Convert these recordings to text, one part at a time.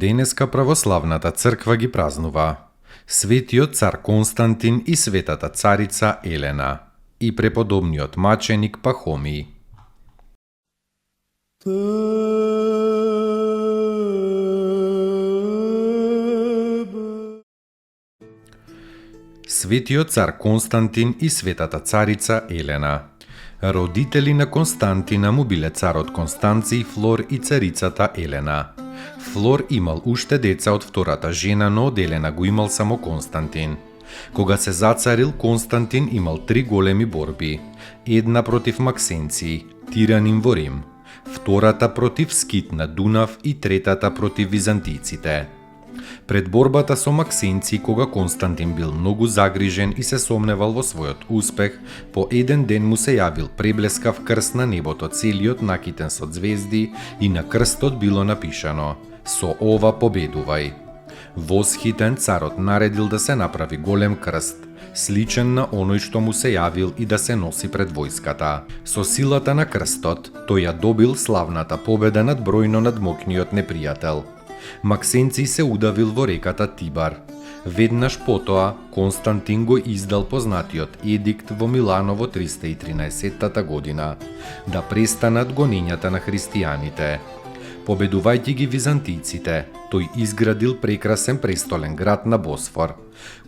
Денеска православната црква ги празнува Светиот цар Константин и светата царица Елена и преподобниот маченик Пахомий. Светиот цар Константин и светата царица Елена. Родители на Константина му биле царот Констанци, Флор и царицата Елена. Флор имал уште деца од втората жена, но од Елена го имал само Константин. Кога се зацарил, Константин имал 3 големи борби. Една против Максенци, тиранин во Рим, втората против Скит на Дунав и третата против византиците. Пред борбата со Максенци, кога Константин бил многу загрижен и се сомневал во својот успех, по еден ден му се јавил преблескав крст на небото, целиот накитен со звезди, и на крстот било напишано: "Со ова победувај". Восхитен, царот наредил да се направи голем крст, сличен на оној што му се јавил и да се носи пред војската. Со силата на крстот, тој ја добил славната победа над бројно надмокниот непријател. Максенци се удавил во реката Тибар. Веднаш потоа, Константин го издал познатиот едикт во Милано во 313 година, да престанат гонењата на христијаните. Победувајќи ги византиците, тој изградил прекрасен престолен град на Босфор,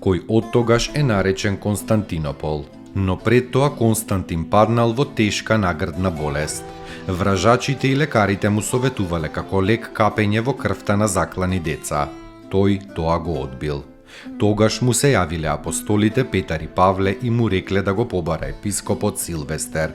кој оттогаш е наречен Константинопол. Но пред тоа Константин паднал во тешка нагрдна болест. Вражачите и лекарите му советувале како лек капење во крвта на заклани деца. Тој тоа го одбил. Тогаш му се јавиле апостолите Петар и Павле и му рекле да го побара епископот Силвестер,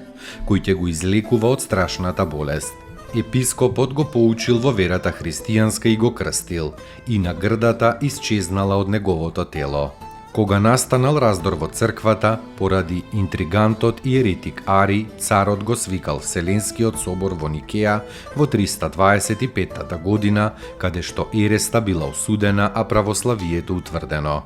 кој ќе го излекува од страшната болест. Епископот го поучил во верата христијанска и го крстил, и на грдата исчезнала од неговото тело. Кога настанал раздор во црквата, поради интригантот и еретик Ари, царот го свикал Вселенскиот собор во Никеја во 325 година, каде што ереста била осудена, а православието утврдено.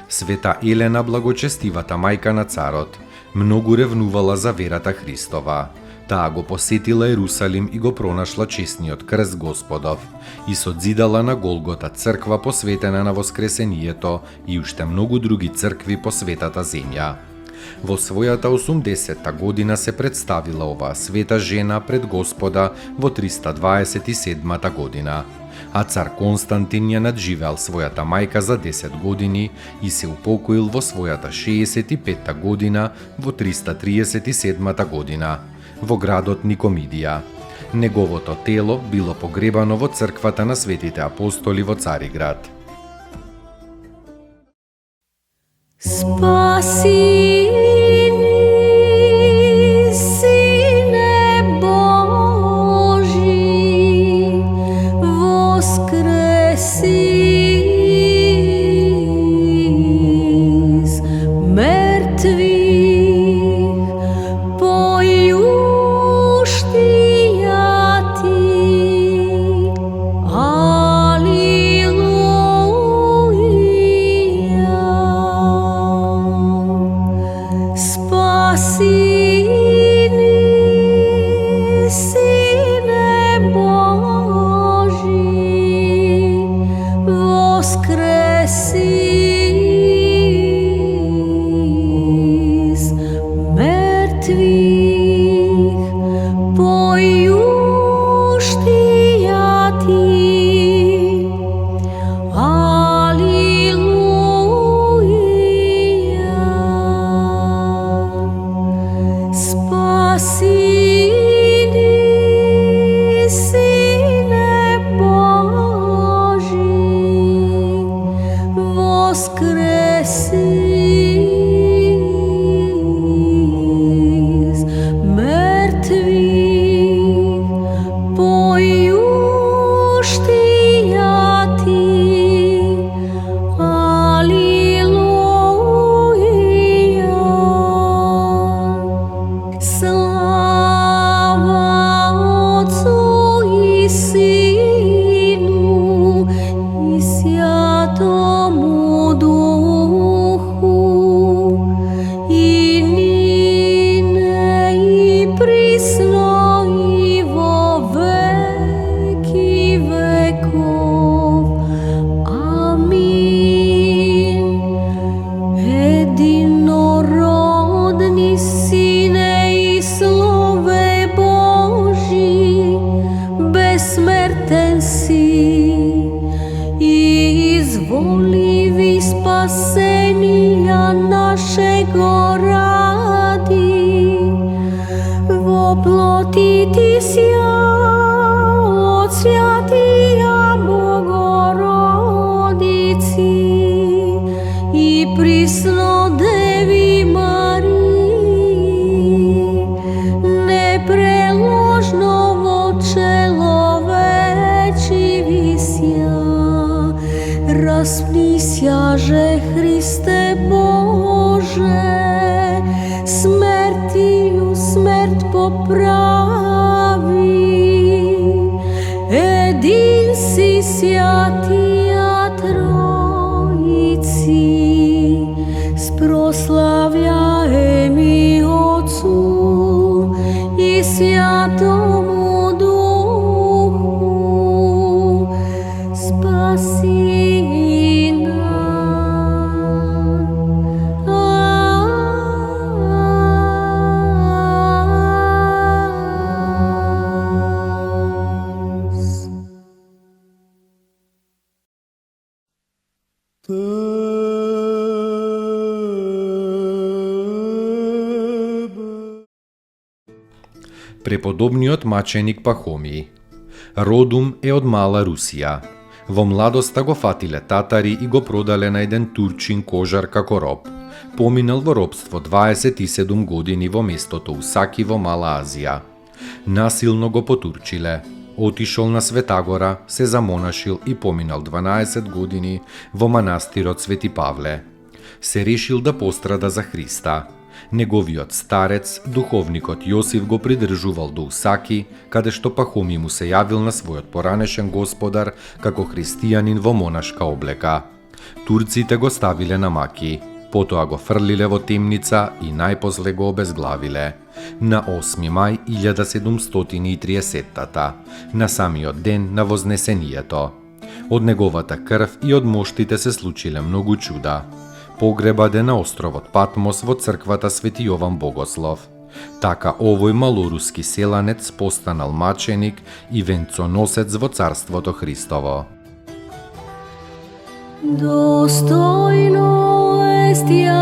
Света Елена, благочестивата мајка на царот, многу ревнувала за верата Христова. Таа го посетила Ерусалим и го пронашла честниот крст Господов и созидала на Голгота црква посветена на Воскресението и уште многу други цркви по светата земја. Во својата 80-та година се представила оваа света жена пред Господа во 327 година, а цар Константин ја надживеал својата мајка за 10 години и се упокоил во својата 65-та година во 337 година во градот Никомидија. Неговото тело било погребано во црквата на светите апостоли во Цариград. Спаси ни, Сине Божи, воскреси из мертвих. оплотити ся од Свјатија Богородици и присно Деви Марии, непреложно во человечи висја, распни сјаже Христе Боже, смертију смрт поправи, един си Свјатија Тројци, спрославјаеми Отцу и Свјатому Духу, спаси нас. Преподобниот маченик Пахомиј. Родум е од мала Русија. Во младоста го фатиле татари и го продале на еден турчин кожар како роб. Поминал во робство 27 години во местото Усаки во Мала Азија. Насилно го потурчиле. Отишол на Светагора, се замонашил и поминал 12 години во манастирот Свети Павле. Се решил да пострада за Христа. Неговиот старец, духовникот Јосиф, го придржувал до Усаки, каде што Пахомиј му се јавил на својот поранешен господар како христијанин во монашка облека. Турците го ставиле на маки, потоа го фрлиле во темница и најпосле го обезглавиле. На 8 мај 1730-та, на самиот ден на Вознесението. Од неговата крв и од моштите се случиле многу чуда. Погребаде на островот Патмос во црквата Свети Јован Богослов. Така овој малоруски селанец постанал маченик и венцоносец во Царството Христово. Достојно ест Јаково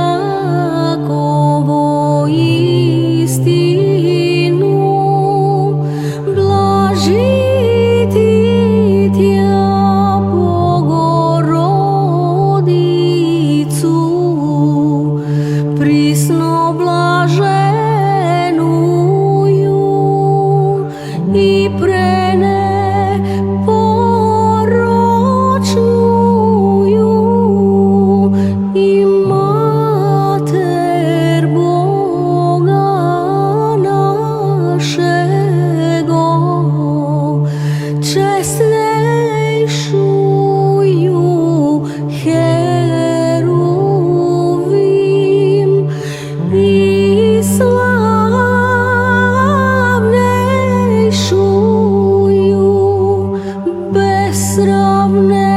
истину, блажити тја Богородицу, присно блаженују и пренепорочнују и Матер Бога нашего, честнейшую Херувим и славнейшую без сравнения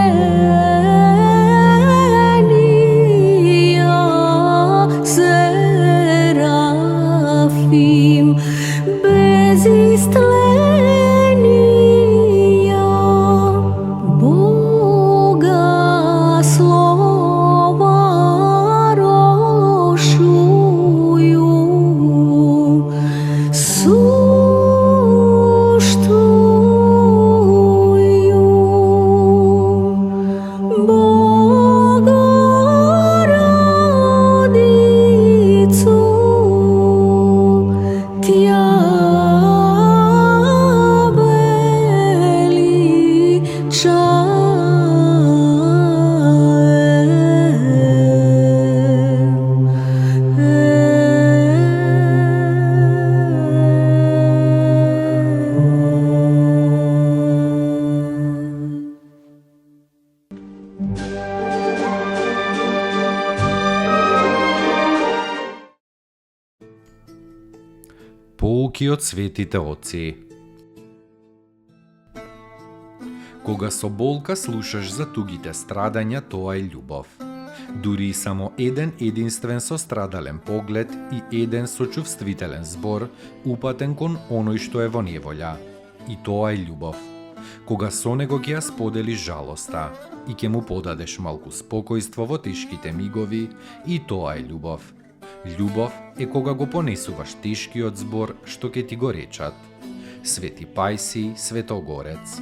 Серафим, без истления Бога слова рошую, суштую Богородицу, тја Поуки од светите отци. Кога со болка слушаш за тугите страдања, тоа е љубов. Дури и само еден единствен сострадален поглед и еден сочувствителен збор упатен кон оној што е во неволја. И тоа е љубов. Кога со него ќе ја споделиш жалоста и ќе му подадеш малку спокојство во тешките мигови, и тоа е љубов. Љубов е кога го понесуваш тешкиот збор што ќе ти го речат. Свети Пајси Светогорец.